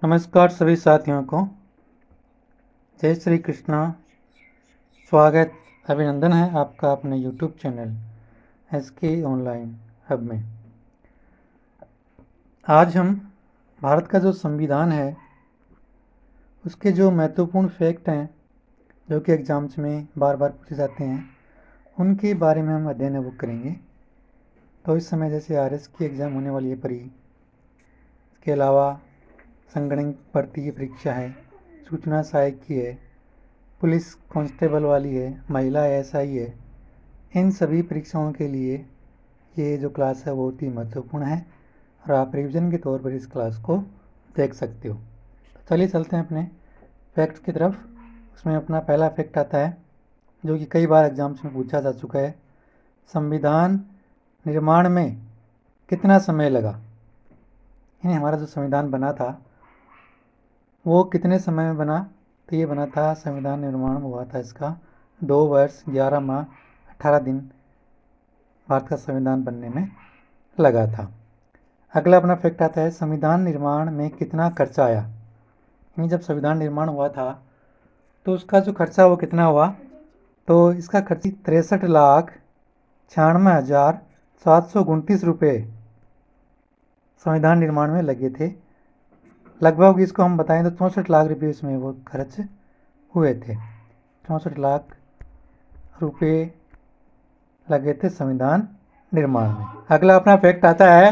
नमस्कार सभी साथियों को। जय श्री कृष्णा। स्वागत अभिनंदन है आपका अपने YouTube channel SK online hub में। आज हम भारत का जो संविधान है उसके जो महत्वपूर्ण फैक्ट हैं जो कि एग्ज़ाम्स में बार बार पूछे जाते हैं उनके बारे में हम अध्ययन वो करेंगे। तो इस समय जैसे RS की एग्ज़ाम होने वाली है इसके अलावा संगणक भर्ती की परीक्षा है, सूचना सहायक की है, पुलिस कांस्टेबल वाली है, महिला SI है। इन सभी परीक्षाओं के लिए ये जो क्लास है वो बहुत ही महत्वपूर्ण है और आप रिवीजन के तौर पर इस क्लास को देख सकते हो। तो चलिए चलते हैं अपने फैक्ट्स की तरफ। उसमें अपना पहला फैक्ट आता है जो कि कई बार एग्जाम्स में पूछा जा चुका है। संविधान निर्माण में कितना समय लगा, यानी हमारा जो संविधान बना था वो कितने समय में बना। तो ये बना था, संविधान निर्माण हुआ था इसका 2 वर्ष 11 माह 18 दिन भारत का संविधान बनने में लगा था। अगला अपना फैक्ट आता है, संविधान निर्माण में कितना खर्चा आया। यानी जब संविधान निर्माण हुआ था तो उसका जो खर्चा वो कितना हुआ। तो इसका खर्च 63,96,729 रुपये संविधान निर्माण में लगे थे। लगभग इसको हम बताएं तो 64 लाख रुपये इसमें वो खर्च हुए थे। 64 लाख रुपये लगे थे संविधान निर्माण में। अगला अपना फैक्ट आता है,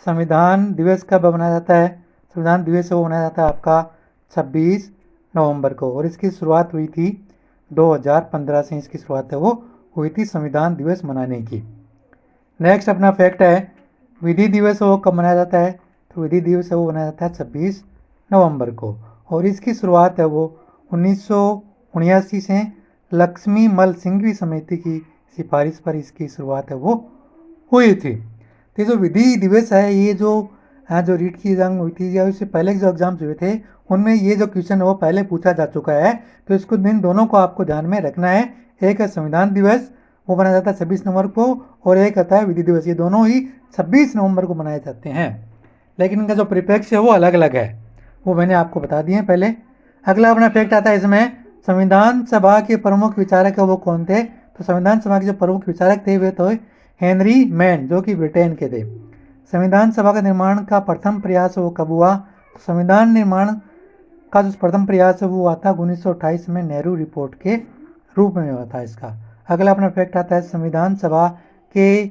संविधान दिवस कब मनाया जाता है। संविधान दिवस वो मनाया जाता है आपका 26 नवंबर को और इसकी शुरुआत हुई थी 2015 से। इसकी शुरुआत है वो हुई थी संविधान दिवस मनाने की। नेक्स्ट अपना फैक्ट है, विधि दिवस वो कब मनाया जाता है। तो विधि दिवस वो मनाया जाता है 26 नवंबर को और इसकी शुरुआत है वो 1979 से लक्ष्मी मल सिंघवी समिति की सिफारिश पर इसकी शुरुआत है वो हुई थी। तो जो विधि दिवस है ये जो रीट की एग्जाम हुई थी या उससे पहले जो एग्जाम्स हुए थे उनमें ये जो क्वेश्चन है वो पहले पूछा जा चुका है। तो इसको इन दोनों को आपको ध्यान में रखना है। एक है संविधान दिवस वो मनाया जाता है 26 नवंबर को और एक आता है विधि दिवस। ये दोनों ही 26 नवंबर को मनाए जाते हैं, लेकिन इनका जो परिप्रेक्ष्य है वो अलग अलग है, वो मैंने आपको बता दिए पहले। अगला अपना फैक्ट आता है इसमें, संविधान सभा के प्रमुख विचारक है वो कौन थे। तो संविधान सभा के जो प्रमुख विचारक थे वे तो हेनरी मैन जो कि ब्रिटेन के थे। संविधान सभा का निर्माण का प्रथम प्रयास वो कब हुआ। तो संविधान निर्माण का जो प्रथम प्रयास है वो हुआ था 1928 में नेहरू रिपोर्ट के रूप में हुआ था इसका। अगला अपना फैक्ट आता है, संविधान सभा के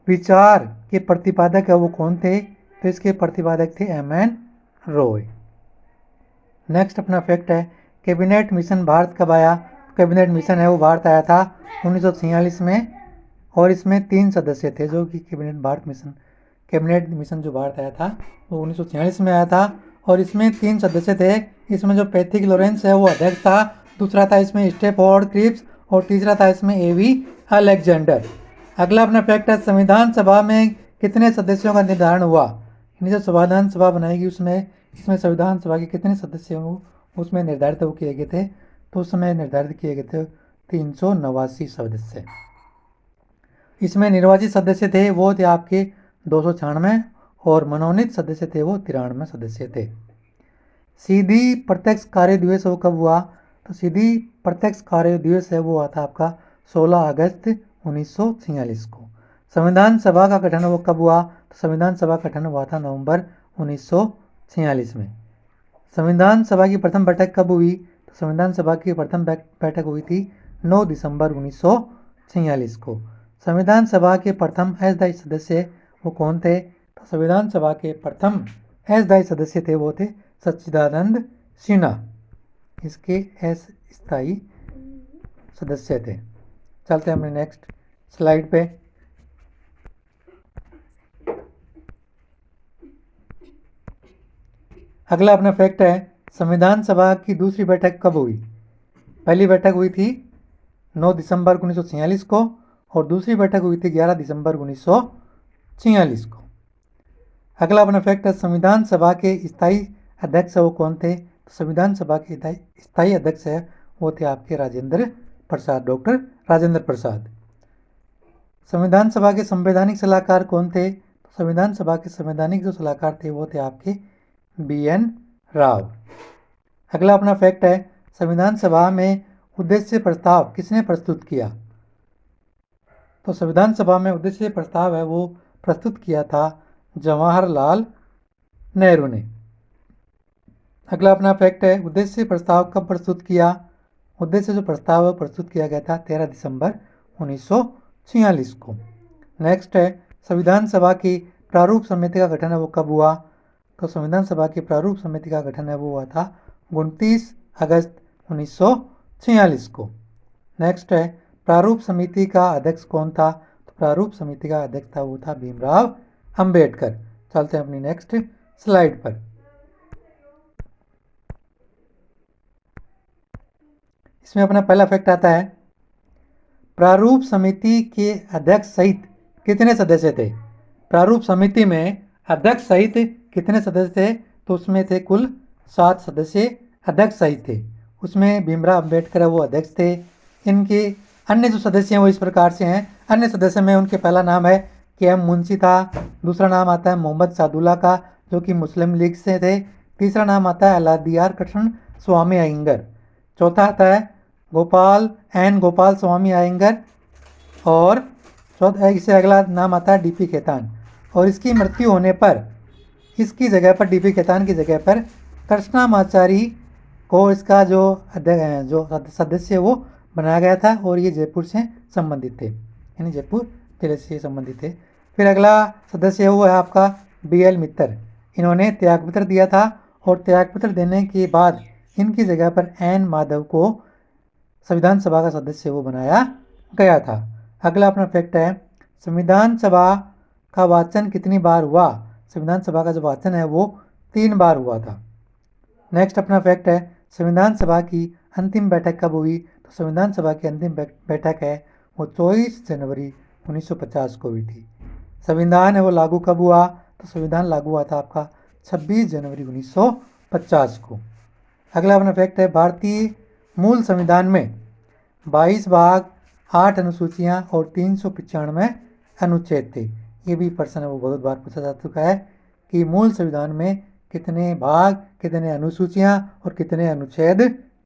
विचार के प्रतिपादक है वो कौन थे। तो इसके प्रतिपादक थे MN रॉय। नेक्स्ट अपना फैक्ट है, कैबिनेट मिशन भारत कब आया। कैबिनेट मिशन है वो भारत आया था 1946 में और इसमें 3 सदस्य थे जो कि कैबिनेट मिशन जो भारत आया था वो 1946 में आया था और इसमें 3 सदस्य थे। इसमें जो पैट्रिक लॉरेंस है वो अध्यक्ष था, दूसरा था इसमें स्टेफोर्ड क्रिप्स और तीसरा था इसमें AV अलेक्जेंडर। अगला अपना फैक्ट है, संविधान सभा में कितने सदस्यों का निर्धारण हुआ। जो संविधान सभा बनाएगी इसमें संविधान सभा के कितने सदस्य हो उसमें निर्धारित वो किए गए थे। तो उस समय निर्धारित किए गए थे 389 सदस्य। इसमें निर्वाचित सदस्य थे वो थे आपके 296 और मनोनीत सदस्य थे वो 93 सदस्य थे। सीधी प्रत्यक्ष कार्य दिवस वो कब हुआ। तो सीधी प्रत्यक्ष कार्य दिवस है वो हुआ था आपका 16 अगस्त 1946 को। संविधान सभा का गठन वो कब हुआ। तो संविधान सभा का गठन हुआ था नवंबर 1946 में। संविधान सभा की प्रथम बैठक कब हुई। तो संविधान सभा की प्रथम बैठक हुई थी 9 दिसंबर 1946 को। संविधान सभा के प्रथम अस्थायी सदस्य वो कौन थे। तो संविधान सभा के प्रथम अस्थायी सदस्य थे वो थे सच्चिदानंद सिन्हा, इसके अस्थायी सदस्य थे। चलते हैं अपने नेक्स्ट स्लाइड पे। अगला अपना फैक्ट है, संविधान सभा की दूसरी बैठक कब हुई। पहली बैठक हुई थी 9 दिसंबर 1946 को और दूसरी बैठक हुई थी 11 दिसंबर 1946 को। अगला अपना फैक्ट है, संविधान सभा के स्थायी अध्यक्ष वो कौन थे। तो संविधान सभा के स्थायी अध्यक्ष है वो थे आपके राजेंद्र प्रसाद, डॉक्टर राजेंद्र प्रसाद। संविधान सभा के संवैधानिक सलाहकार कौन थे। तो संविधान सभा के संवैधानिक जो सलाहकार थे वो थे आपके BN राव। अगला अपना फैक्ट है, संविधान सभा में उद्देश्य प्रस्ताव किसने प्रस्तुत किया? तो संविधान सभा में उद्देश्य प्रस्ताव है वो प्रस्तुत किया था जवाहरलाल नेहरू ने। अगला अपना फैक्ट है, उद्देश्य प्रस्ताव कब प्रस्तुत किया? उद्देश्य जो प्रस्ताव है प्रस्तुत किया गया था 13 दिसंबर 1946 को। नेक्स्ट है, संविधान सभा की प्रारूप समिति का गठन है वो कब हुआ? तो संविधान सभा की प्रारूप समिति का गठन है वो हुआ था 29 अगस्त 1946 को। नेक्स्ट है, प्रारूप समिति का अध्यक्ष कौन था? तो प्रारूप समिति का अध्यक्ष था वो था भीमराव अंबेडकर। चलते हैं अपनी नेक्स्ट स्लाइड पर। इसमें अपना पहला फैक्ट आता है, प्रारूप समिति के अध्यक्ष सहित कितने सदस्य थे? प्रारूप समिति में अध्यक्ष सहित कितने सदस्य थे? तो उसमें थे कुल 7 सदस्य अध्यक्ष सहित थे। उसमें भीमराव अंबेडकर वो अध्यक्ष थे। इनके अन्य जो सदस्य हैं वो इस प्रकार से हैं। अन्य सदस्य में उनके पहला नाम है KM मुंशी था। दूसरा नाम आता है मोहम्मद सादुल्ला का, जो कि मुस्लिम लीग से थे। तीसरा नाम आता है अलादीयार कृष्ण स्वामी अयंगर। चौथा आता है गोपाल स्वामी अयंगर। और इससे अगला नाम आता है DP खेतान। और इसकी मृत्यु होने पर इसकी जगह पर DP खेतान की जगह पर कृष्णामाचारी को इसका जो सदस्य वो बनाया गया था। और ये जयपुर से संबंधित थे, यानी जयपुर जिले से संबंधित थे। फिर अगला सदस्य वो है आपका BL मित्तर। इन्होंने त्यागपत्र दिया था और त्यागपत्र देने के बाद इनकी जगह पर N माधव को संविधान सभा का सदस्य वो बनाया गया था। अगला अपना फैक्ट है, संविधान सभा का वाचन कितनी बार हुआ? संविधान सभा का जो वाचन है वो 3 बार हुआ था। नेक्स्ट अपना फैक्ट है, संविधान सभा की अंतिम बैठक कब हुई? तो संविधान सभा की अंतिम बैठक है वो 24 जनवरी 1950 को हुई थी। संविधान है वो लागू कब हुआ? तो संविधान लागू हुआ था आपका 26 जनवरी 1950 को। अगला अपना फैक्ट है, भारतीय मूल संविधान में 22 भाग, 8 अनुसूचियां और 395 अनुच्छेद थे। ये भी प्रश्न है वो बहुत बार पूछा जा चुका है कि मूल संविधान में कितने भाग, कितने अनुसूचियां और कितने अनुच्छेद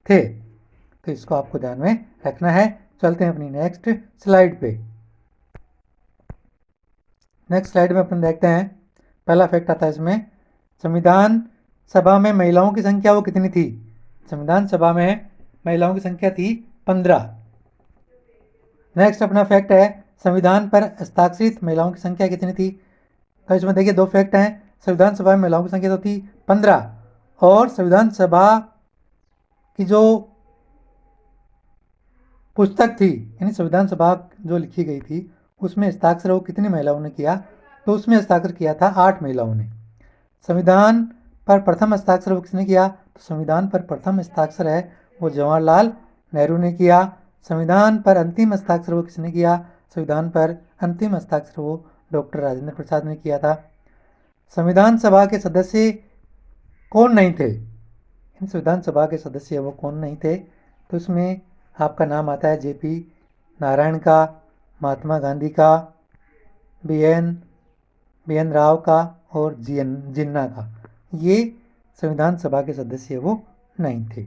थे। तो इसको आपको ध्यान में रखना है। चलते हैं अपनी नेक्स्ट स्लाइड पे। नेक्स्ट स्लाइड में अपन देखते हैं, पहला फैक्ट आता है इसमें, संविधान सभा में महिलाओं की संख्या वो कितनी थी? संविधान सभा में महिलाओं की संख्या थी 15। नेक्स्ट अपना फैक्ट है, संविधान पर हस्ताक्षरित महिलाओं की संख्या कितनी थी? तो इसमें देखिए 2 फैक्ट हैं। संविधान सभा में महिलाओं की संख्या तो थी 15, और संविधान सभा की जो पुस्तक थी, यानी संविधान सभा जो लिखी गई थी, उसमें हस्ताक्षर वो कितनी महिलाओं ने किया? तो उसमें हस्ताक्षर किया था 8 महिलाओं ने। संविधान पर प्रथम हस्ताक्षर वो किसने किया? तो संविधान पर प्रथम हस्ताक्षर है वो जवाहरलाल नेहरू ने किया। संविधान पर अंतिम हस्ताक्षर वो किसने किया? संविधान पर अंतिम हस्ताक्षर वो डॉक्टर राजेंद्र प्रसाद ने किया था। संविधान सभा के सदस्य कौन नहीं थे? संविधान सभा के सदस्य वो कौन नहीं थे? तो इसमें आपका नाम आता है JP नारायण का, महात्मा गांधी का, BN राव का और जिन्ना का। ये संविधान सभा के सदस्य वो नहीं थे।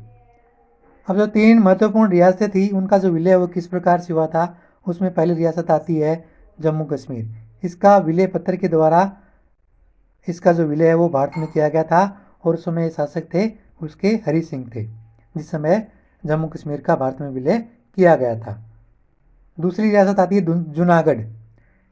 अब जो 3 महत्वपूर्ण रियासतें थी उनका जो विलय वो किस प्रकार से हुआ था? उसमें पहली रियासत आती है जम्मू कश्मीर। इसका विलय पत्र के द्वारा इसका जो विलय है वो भारत में किया गया था, और उस समय शासक थे उसके हरि सिंह थे, जिस समय जम्मू कश्मीर का भारत में विलय किया गया था। दूसरी रियासत आती है जूनागढ़।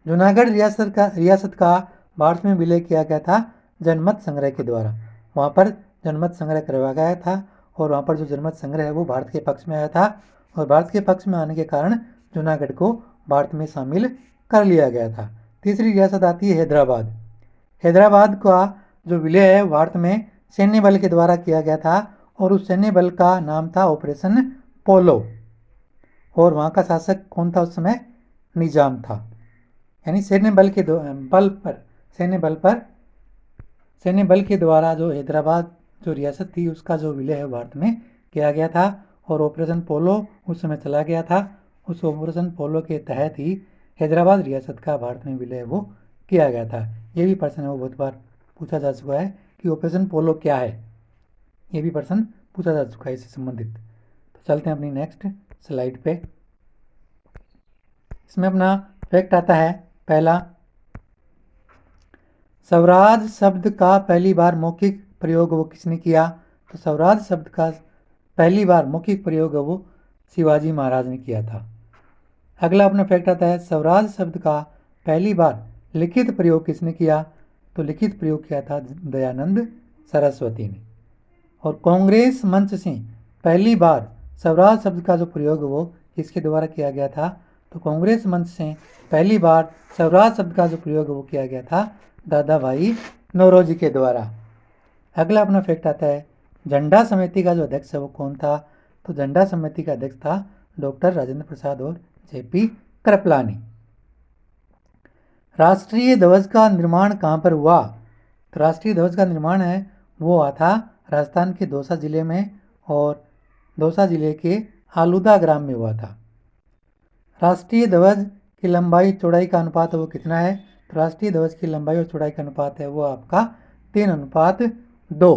जूनागढ़ रियासत का भारत में विलय किया गया था जनमत संग्रह के द्वारा। वहाँ पर जनमत संग्रह करवाया गया था, और वहाँ पर जो जनमत संग्रह है वो भारत के पक्ष में आया था, और भारत के पक्ष में आने के कारण जूनागढ़ को भारत में शामिल कर लिया गया था। तीसरी रियासत आती है हैदराबाद। हैदराबाद का जो विलय है भारत में सैन्य बल के द्वारा किया गया था, और उस सैन्य बल का नाम था ऑपरेशन पोलो, और वहाँ का शासक कौन था उस समय? निजाम था। यानी सैन्य बल के द्वारा जो हैदराबाद जो रियासत थी उसका जो विलय है भारत में किया गया था, और ऑपरेशन पोलो उस समय चला गया था। उस ऑपरेशन पोलो के तहत ही हैदराबाद रियासत का भारत में विलय वो किया गया था। ये भी प्रश्न है वो बहुत बार पूछा जा चुका है कि ऑपरेशन पोलो क्या है। ये भी प्रश्न पूछा जा चुका है इससे संबंधित। तो चलते हैं अपनी नेक्स्ट स्लाइड पे। इसमें अपना फैक्ट आता है पहला, स्वराज शब्द का पहली बार मौखिक प्रयोग वो किसने किया। तो स्वराज शब्द का पहली बार मौखिक प्रयोग वो शिवाजी महाराज ने किया था। अगला अपना फैक्ट आता है, स्वराज शब्द का पहली बार लिखित प्रयोग किसने किया। तो लिखित प्रयोग किया था दयानंद सरस्वती ने। और कांग्रेस मंच से पहली बार स्वराज शब्द का जो प्रयोग वो किसके द्वारा किया गया था। तो कांग्रेस मंच से पहली बार स्वराज शब्द का जो प्रयोग वो किया गया था दादा भाई नौरोजी के द्वारा। अगला अपना फैक्ट आता है, झंडा समिति का जो अध्यक्ष है वो कौन था। तो झंडा समिति का अध्यक्ष था डॉक्टर राजेंद्र प्रसाद और जेपी कृपलानी। राष्ट्रीय ध्वज का निर्माण कहाँ पर हुआ। तो राष्ट्रीय ध्वज का निर्माण है वो हुआ था राजस्थान के दौसा जिले में, और दौसा जिले के आलूदा ग्राम में हुआ था। राष्ट्रीय ध्वज की लंबाई चौड़ाई का अनुपात वो कितना है। तो राष्ट्रीय ध्वज की लंबाई और चौड़ाई का अनुपात है वो आपका 3:2।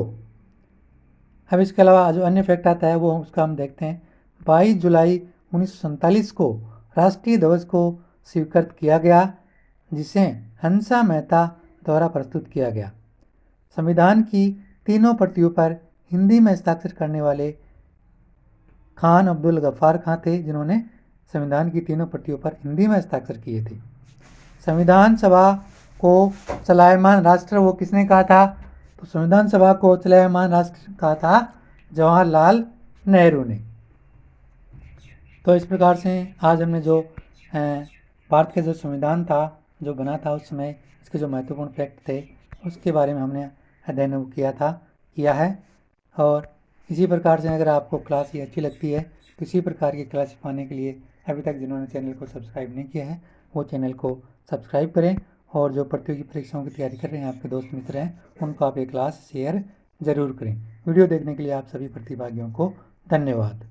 अब इसके अलावा जो अन्य फैक्ट आता है वो उसका हम देखते हैं। 22 जुलाई 1947 को राष्ट्रीय ध्वज को स्वीकृत किया गया, जिसे हंसा मेहता द्वारा प्रस्तुत किया गया। संविधान की तीनों प्रतियों पर हिंदी में हस्ताक्षर करने वाले खान अब्दुल गफ्फार खां थे, जिन्होंने संविधान की तीनों प्रतियों पर हिंदी में हस्ताक्षर किए थे। संविधान सभा को चलायमान राष्ट्र वो किसने कहा था। तो संविधान सभा को चलायमान राष्ट्र कहा था जवाहरलाल नेहरू ने। तो इस प्रकार से आज हमने जो भारत का जो संविधान था जो बना था उस समय इसके जो महत्वपूर्ण फैक्ट थे उसके बारे में हमने अध्ययन किया है। और इसी प्रकार से अगर आपको क्लास ये अच्छी लगती है तो इसी प्रकार की क्लास पाने के लिए अभी तक जिन्होंने चैनल को सब्सक्राइब नहीं किया है वो चैनल को सब्सक्राइब करें, और जो प्रतियोगी परीक्षाओं की तैयारी कर रहे हैं आपके दोस्त मित्र हैं उनको आप ये क्लास शेयर ज़रूर करें। वीडियो देखने के लिए आप सभी प्रतिभागियों को धन्यवाद।